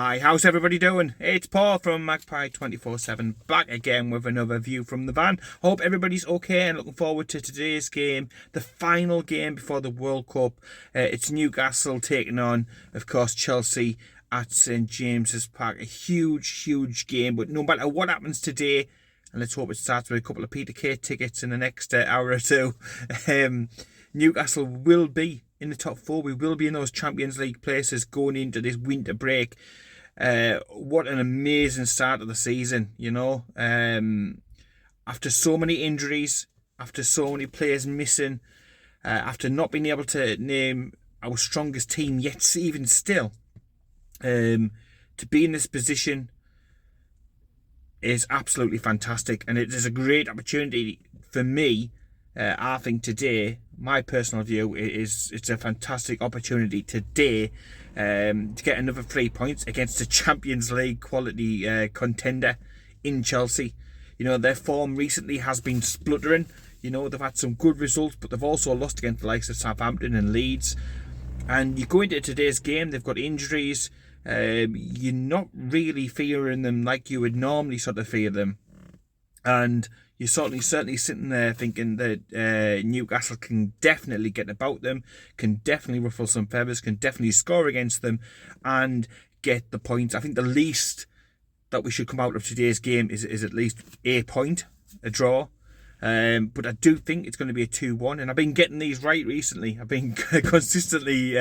Hi, how's everybody doing? It's Paul from Magpie 24/7 back again with another view from the van. Hope everybody's okay and looking forward to today's game, the final game before the World Cup. It's Newcastle taking on, of course, Chelsea at St James's Park. A huge game, but no matter what happens today, and let's hope it starts with a couple of Peter Kay tickets in the next hour or two, Newcastle will be in the top four. We will be in those Champions League places going into this winter break. What an amazing start of the season, you know. After so many injuries, after so many players missing, after not being able to name our strongest team yet, even still, to be in this position is absolutely fantastic, and it is a great opportunity for me. I think today, my personal view is it's a fantastic opportunity today to get another 3 points against a Champions League quality contender in Chelsea. You know, their form recently has been spluttering. You know, they've had some good results, but they've also lost against the likes of Southampton and Leeds. And you go into today's game, they've got injuries. You're not really fearing them like you would normally sort of fear them. And you're certainly sitting there thinking that Newcastle can definitely get about them, can definitely ruffle some feathers, can definitely score against them and get the points. I think the least that we should come out of today's game is at least a point, a draw. But I do think it's going to be a 2-1, and I've been getting these right recently. I've been consistently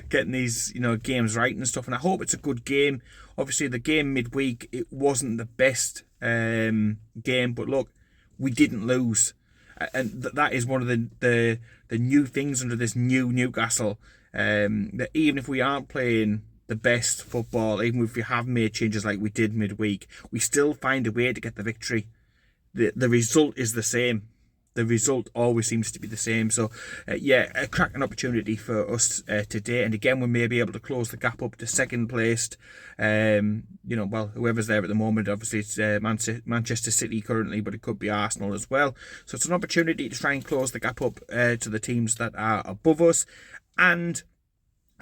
getting these, games right and stuff, and I hope it's a good game. Obviously, the game midweek, it wasn't the best game, but look, we didn't lose, and that is one of the new things under this new Newcastle. That even if we aren't playing the best football, even if we have made changes like we did midweek, we still find a way to get the victory. The result is the same. The result always seems to be the same. So, a cracking opportunity for us today. And again, we may be able to close the gap up to second placed. Whoever's there at the moment. Obviously, it's Manchester City currently, but it could be Arsenal as well. So it's an opportunity to try and close the gap up to the teams that are above us, and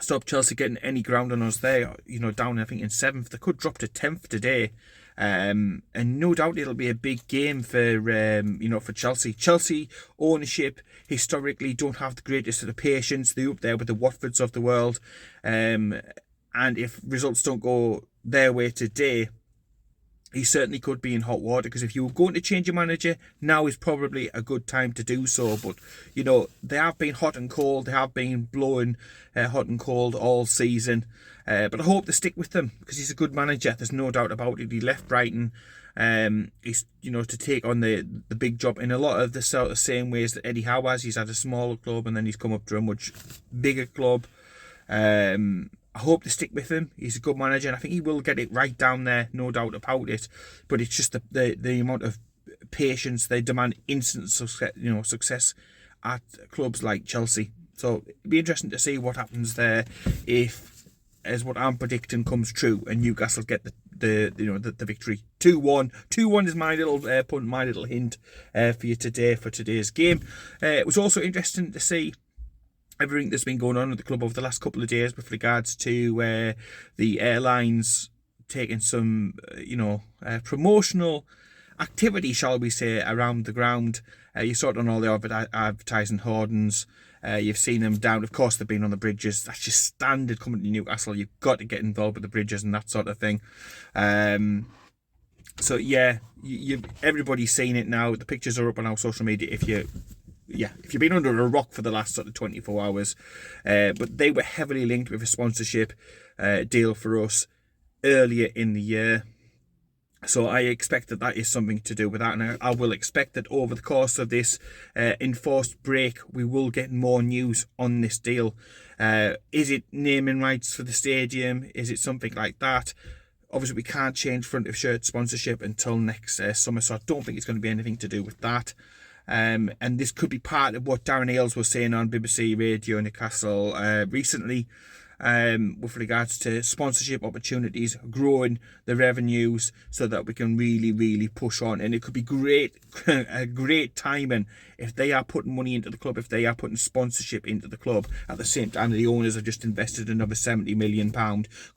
stop Chelsea getting any ground on us there. Down I think in 7th. They could drop to 10th today. And no doubt it'll be a big game for Chelsea. Chelsea ownership historically don't have the greatest of the patience. They're up there with the Watfords of the world. And if results don't go their way today, he certainly could be in hot water, because if you were going to change your manager, now is probably a good time to do so. But, they have been hot and cold. They have been blowing hot and cold all season. But I hope they stick with them, because he's a good manager. There's no doubt about it. He left Brighton he's to take on the big job in a lot of the sort of same ways that Eddie Howe has. He's had a smaller club and then he's come up to a much bigger club. I hope they stick with him. He's a good manager, and I think he will get it right down there, no doubt about it. But it's just the amount of patience they demand, instant success at clubs like Chelsea. So it'll be interesting to see what happens there if, as what I'm predicting comes true, and Newcastle get the victory. 2-1. 2-1 is my little punt, my little hint for you today for today's game. It was also interesting to see everything that's been going on at the club over the last couple of days with regards to the airlines taking some, promotional activity, shall we say, around the ground. You saw it on all the advertising hoardings. You've seen them down. Of course, they've been on the bridges. That's just standard coming to Newcastle. You've got to get involved with the bridges and that sort of thing. Everybody's seen it now. The pictures are up on our social media if you've been under a rock for the last sort of 24 hours. But they were heavily linked with a sponsorship deal for us earlier in the year. So I expect that is something to do with that, and I will expect that over the course of this enforced break, we will get more news on this deal. Is it naming rights for the stadium? Is it something like that? Obviously, we can't change front of shirt sponsorship until next summer, so I don't think it's going to be anything to do with that. And this could be part of what Darren Ailes was saying on BBC Radio Newcastle recently, with regards to sponsorship opportunities, growing the revenues so that we can really push on. And it could be great, a great timing if they are putting money into the club, if they are putting sponsorship into the club at the same time the owners have just invested another £70 million,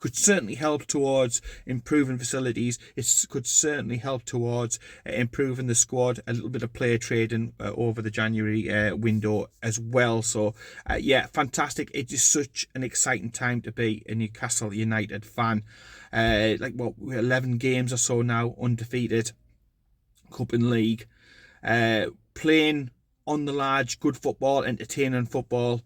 could certainly help towards improving facilities. It could certainly help towards improving the squad, a little bit of player trading over the January window as well. So yeah, fantastic. It is such an exciting time to be a Newcastle United fan. We're 11 games or so now undefeated, cup and league, playing on the large, good football, entertaining football,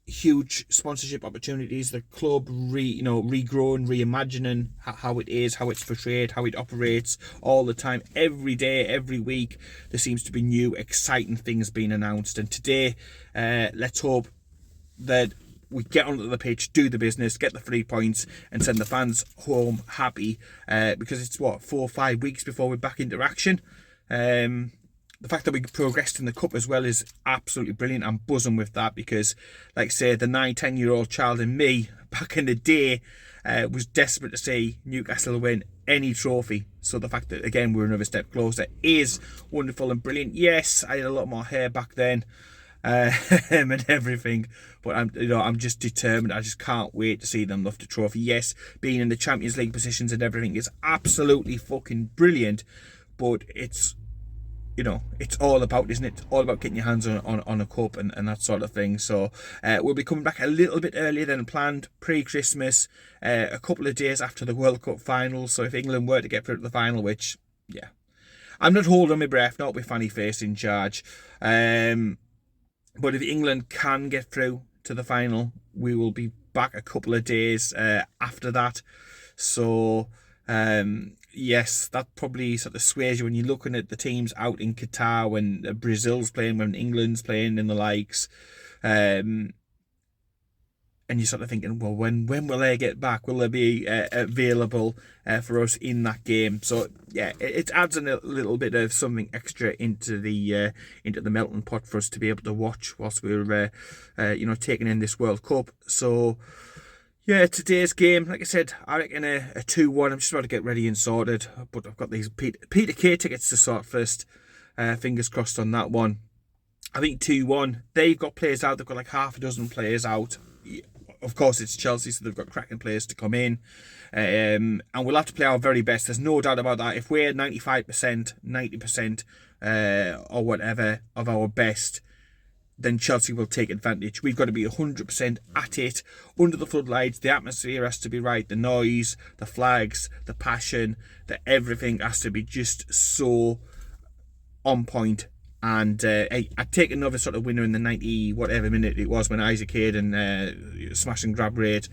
huge sponsorship opportunities, the club regrowing, reimagining how it is, how it's portrayed, how it operates all the time, every day, every week. There seems to be new exciting things being announced, and today let's hope that we get onto the pitch, do the business, get the 3 points, and send the fans home happy. Because it's 4 or 5 weeks before we're back into action. The fact that we progressed in the cup as well is absolutely brilliant. I'm buzzing with that because, like I say, the 9-10-year-old child in me back in the day was desperate to see Newcastle win any trophy. So the fact that again we're another step closer is wonderful and brilliant. Yes, I had a lot more hair back then. And everything, but I'm just determined. I just can't wait to see them lift the trophy. Yes, being in the Champions League positions and everything is absolutely fucking brilliant, but it's all about, isn't it? It's all about getting your hands on a cup and that sort of thing. So we'll be coming back a little bit earlier than planned, pre-Christmas, a couple of days after the World Cup final. So if England were to get through to the final, which, yeah, I'm not holding my breath, not with Fanny Face in charge. But if England can get through to the final, we will be back a couple of days after that. So, yes, that probably sort of sways you when you're looking at the teams out in Qatar, when Brazil's playing, when England's playing in the likes. And you're sort of thinking, well, when will they get back? Will they be available for us in that game? So yeah, it adds a little bit of something extra into the melting pot for us to be able to watch whilst we're taking in this World Cup. So yeah, today's game, like I said, I reckon a 2-1. I'm just about to get ready and sorted, but I've got these Peter Kay tickets to sort first. Fingers crossed on that one. I think 2-1. They've got players out. They've got like half a dozen players out. Of course, it's Chelsea, so they've got cracking players to come in. And we'll have to play our very best. There's no doubt about that. If we're 95%, 90%, or whatever of our best, then Chelsea will take advantage. We've got to be 100% at it, under the floodlights. The atmosphere has to be right. The noise, the flags, the passion, everything has to be just so on point. And I'd take another sort of winner in the 90 whatever minute it was when Isaac Hayden smash and grab rate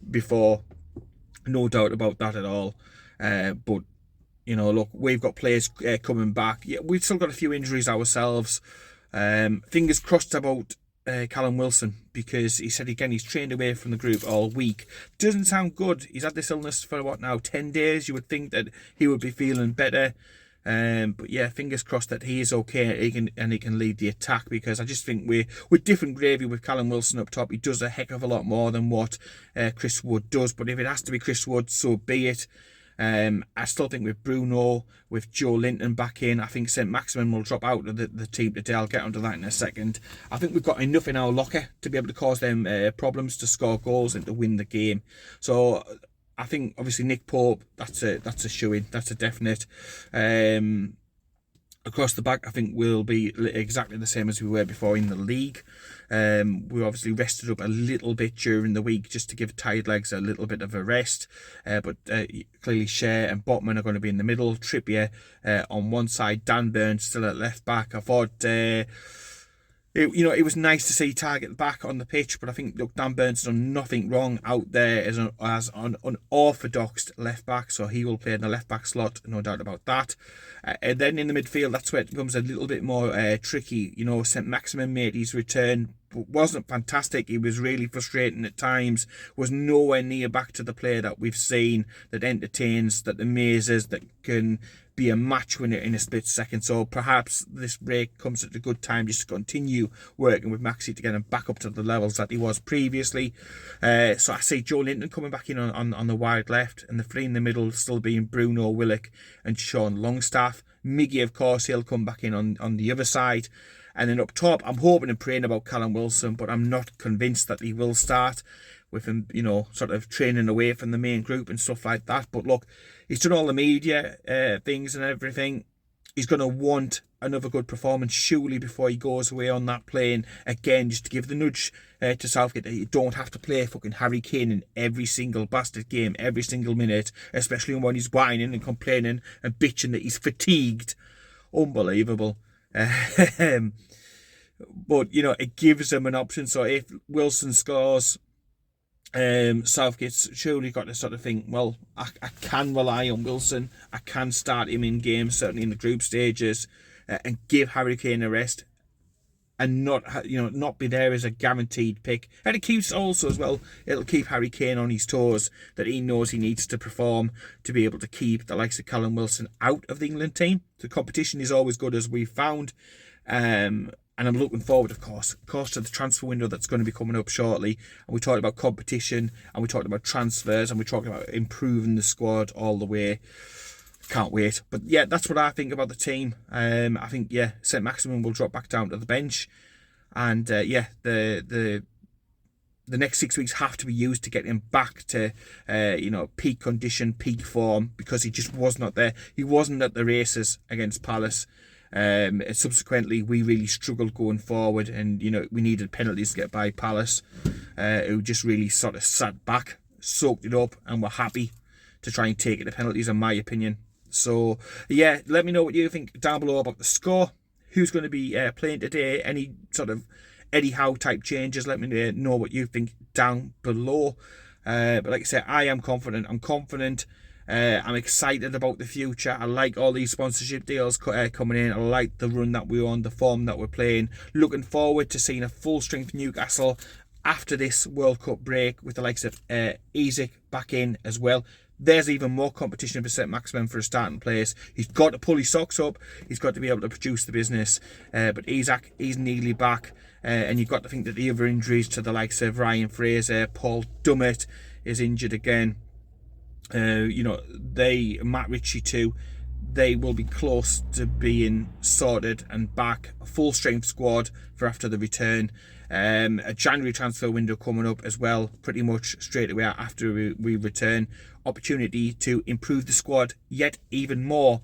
before. No doubt about that at all. But look, we've got players coming back. Yeah, we've still got a few injuries ourselves. Fingers crossed about Callum Wilson, because he said again he's trained away from the group all week. Doesn't sound good. He's had this illness for 10 days. You would think that he would be feeling better. But yeah, fingers crossed that he is okay and he can lead the attack, because I just think we're different gravy with Callum Wilson up top. He does a heck of a lot more than what Chris Wood does, but if it has to be Chris Wood, so be it. I still think with Bruno, with Joe Linton back in, I think St Maximin will drop out of the team today. I'll get onto that in a second. I think we've got enough in our locker to be able to cause them problems, to score goals and to win the game. So I think obviously Nick Pope, that's a shoo-in, that's a definite. Across the back, I think we'll be exactly the same as we were before in the league. We obviously rested up a little bit during the week just to give tired legs a little bit of a rest. But clearly Shea and Botman are going to be in the middle. Trippier on one side. Dan Burns still at left back. I thought it was nice to see Target back on the pitch, but I think Dan Burns done nothing wrong out there as an unorthodox left back, so he will play in the left back slot, no doubt about that. And then in the midfield, that's where it becomes a little bit more tricky. St Maximin made his return wasn't fantastic. He was really frustrating at times, was nowhere near back to the player that we've seen, that entertains, that amazes, that can be a match winner in a split second. So perhaps this break comes at a good time just to continue working with Maxi to get him back up to the levels that he was previously. So I see Joe Linton coming back in on the wide left, and the three in the middle still being Bruno, Willock and Sean Longstaff. Miggy, of course, he'll come back in on the other side. And then up top, I'm hoping and praying about Callum Wilson, but I'm not convinced that he will start, with him, sort of training away from the main group and stuff like that. But look, he's done all the media things and everything. He's going to want another good performance, surely, before he goes away on that plane. Again, just to give the nudge to Southgate that you don't have to play fucking Harry Kane in every single bastard game, every single minute, especially when he's whining and complaining and bitching that he's fatigued. Unbelievable. But, it gives them an option. So if Wilson scores, Southgate's surely got to sort of think, well, I can rely on Wilson. I can start him in games, certainly in the group stages, and give Harry Kane a rest, and not be there as a guaranteed pick. And it keeps also as well, it'll keep Harry Kane on his toes, that he knows he needs to perform to be able to keep the likes of Callum Wilson out of the England team. The competition is always good, as we've found. And I'm looking forward, of course, to the transfer window that's going to be coming up shortly. And we talked about competition, and we talked about transfers, and we talked about improving the squad all the way. Can't wait. But yeah, that's what I think about the team. I think, St. Maximin will drop back down to the bench. And the next 6 weeks have to be used to get him back to, peak condition, peak form, because he just was not there. He wasn't at the races against Palace. Subsequently, we really struggled going forward, and we needed penalties to get by Palace, who just really sort of sat back, soaked it up, and were happy to try and take it to penalties, in my opinion. So yeah, let me know what you think down below about the score. Who's going to be playing today? Any sort of Eddie Howe type changes? Let me know what you think down below. But like I said, I am confident. I'm confident. I'm excited about the future. I like all these sponsorship deals coming in. I like the run that we're on, the form that we're playing. Looking forward to seeing a full strength Newcastle after this World Cup break, with the likes of Isaac back in as well. There's even more competition for St. Maximin for a starting place. He's got to pull his socks up. He's got to be able to produce the business. But Isaac, he's nearly back. And you've got to think that the other injuries to the likes of Ryan Fraser, Paul Dummett is injured again. Matt Ritchie too, they will be close to being sorted and back. A full strength squad for after the return. A January transfer window coming up as well, pretty much straight away after we return. Opportunity to improve the squad yet even more.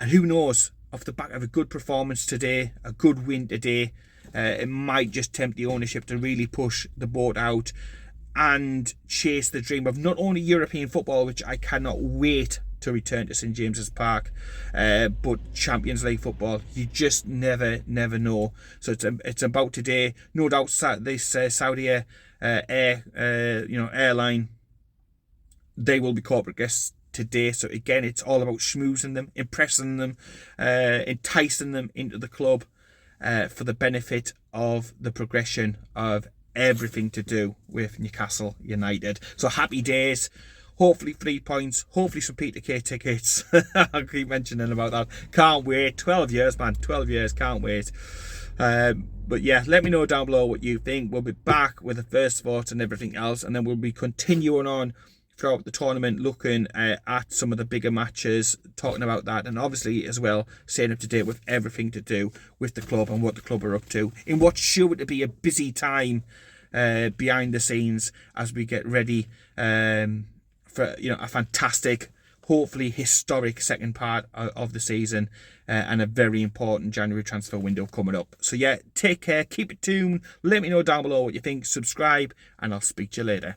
And who knows, off the back of a good performance today, a good win today, it might just tempt the ownership to really push the boat out and chase the dream of not only European football, which I cannot wait to return to St James's Park, but Champions League football. You just never know. So it's about today. No doubt this Saudi airline, they will be corporate guests today. So again, it's all about schmoozing them, impressing them, enticing them into the club for the benefit of the progression of everything to do with Newcastle United. So happy days. Hopefully 3 points. Hopefully some Peter Kay tickets. I'll keep mentioning about that. Can't wait. 12 years, man. 12 years. Can't wait. But yeah, let me know down below what you think. We'll be back with the first thoughts and everything else. And then we'll be continuing on throughout the tournament, looking at some of the bigger matches, talking about that, and obviously as well staying up to date with everything to do with the club and what the club are up to in what's sure to be a busy time behind the scenes as we get ready for a fantastic, hopefully historic second part of the season, and a very important January transfer window coming up. So yeah, take care, keep it tuned, let me know down below what you think, subscribe, and I'll speak to you later.